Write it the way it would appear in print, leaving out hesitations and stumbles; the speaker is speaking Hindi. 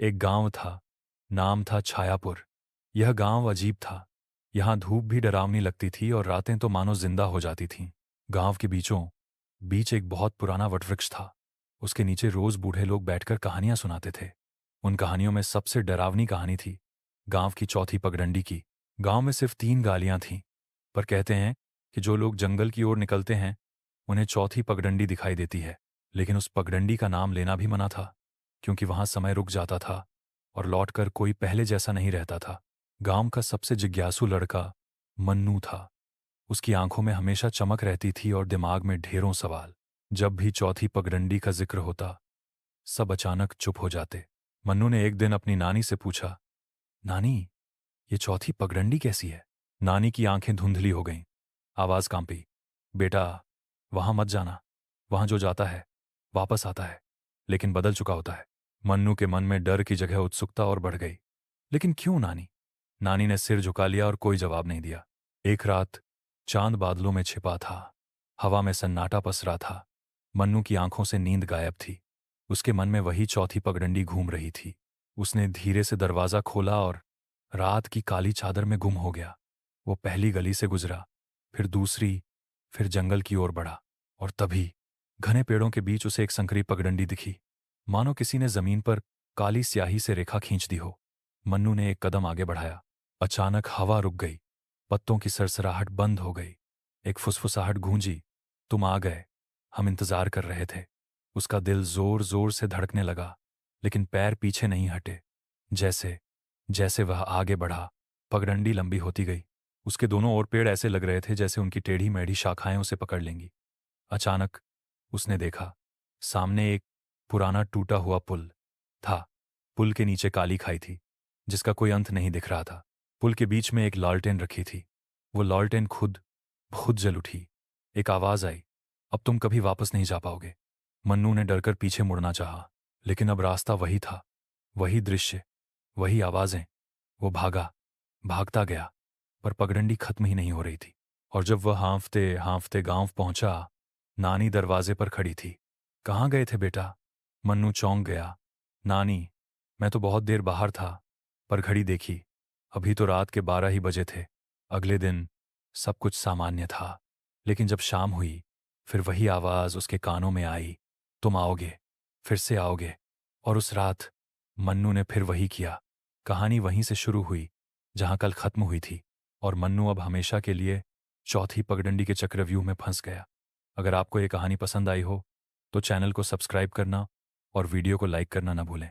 एक गांव था। नाम था छायापुर। यह गांव अजीब था। यहाँ धूप भी डरावनी लगती थी और रातें तो मानो जिंदा हो जाती थीं। गांव के बीचों बीच एक बहुत पुराना वटवृक्ष था। उसके नीचे रोज बूढ़े लोग बैठकर कहानियां सुनाते थे। उन कहानियों में सबसे डरावनी कहानी थी गांव की चौथी पगडंडी की। गांव में सिर्फ 3 गालियां थीं, पर कहते हैं कि जो लोग जंगल की ओर निकलते हैं उन्हें चौथी पगडंडी दिखाई देती है। लेकिन उस पगडंडी का नाम लेना भी मना था, क्योंकि वहां समय रुक जाता था और लौटकर कोई पहले जैसा नहीं रहता था। गांव का सबसे जिज्ञासु लड़का मन्नू था। उसकी आंखों में हमेशा चमक रहती थी और दिमाग में ढेरों सवाल। जब भी चौथी पगडंडी का जिक्र होता, सब अचानक चुप हो जाते। मन्नू ने एक दिन अपनी नानी से पूछा, नानी, ये चौथी पगडंडी कैसी है? नानी की आंखें धुंधली हो गईं। आवाज कांपी, बेटा, वहां मत जाना। वहां जो जाता है वापस आता है, लेकिन बदल चुका होता है। मन्नू के मन में डर की जगह उत्सुकता और बढ़ गई। लेकिन क्यों नानी? नानी ने सिर झुका लिया और कोई जवाब नहीं दिया। एक रात चांद बादलों में छिपा था। हवा में सन्नाटा पसरा था। मन्नू की आंखों से नींद गायब थी। उसके मन में वही चौथी पगडंडी घूम रही थी। उसने धीरे से दरवाजा खोला और रात की काली चादर में गुम हो गया। वो पहली गली से गुजरा, फिर दूसरी, फिर जंगल की ओर बढ़ा, और तभी घने पेड़ों के बीच उसे एक संकरी पगडंडी दिखी, मानो किसी ने जमीन पर काली स्याही से रेखा खींच दी हो। मन्नू ने एक कदम आगे बढ़ाया। अचानक हवा रुक गई। पत्तों की सरसराहट बंद हो गई। एक फुसफुसाहट गूंजी, तुम आ गए, हम इंतजार कर रहे थे। उसका दिल जोर जोर से धड़कने लगा, लेकिन पैर पीछे नहीं हटे। जैसे जैसे वह आगे बढ़ा, पगडंडी लंबी होती गई। उसके दोनों ओर पेड़ ऐसे लग रहे थे जैसे उनकी टेढ़ी मेढ़ी शाखाएं उसे पकड़ लेंगी। अचानक उसने देखा, सामने एक पुराना टूटा हुआ पुल था। पुल के नीचे काली खाई थी, जिसका कोई अंत नहीं दिख रहा था। पुल के बीच में एक लालटेन रखी थी। वो लालटेन खुद खुद जल उठी। एक आवाज आई, अब तुम कभी वापस नहीं जा पाओगे। मन्नू ने डरकर पीछे मुड़ना चाहा, लेकिन अब रास्ता वही था, वही दृश्य, वही आवाजें। वो भागा, भागता गया, पर पगडंडी खत्म ही नहीं हो रही थी। और जब वह हाँफते हाँफते गांव पहुंचा, नानी दरवाजे पर खड़ी थी। कहाँ गए थे बेटा? मन्नू चौंक गया। नानी, मैं तो बहुत देर बाहर था, पर घड़ी देखी, अभी तो रात के 12 ही बजे थे। अगले दिन सब कुछ सामान्य था, लेकिन जब शाम हुई, फिर वही आवाज उसके कानों में आई, तुम आओगे, फिर से आओगे। और उस रात मन्नू ने फिर वही किया। कहानी वहीं से शुरू हुई, जहां कल खत्म हुई थी, और मन्नू अब हमेशा के लिए चौथी पगडंडी के चक्रव्यूह में फंस गया। अगर आपको ये कहानी पसंद आई हो तो चैनल को सब्सक्राइब करना और वीडियो को लाइक करना न भूलें।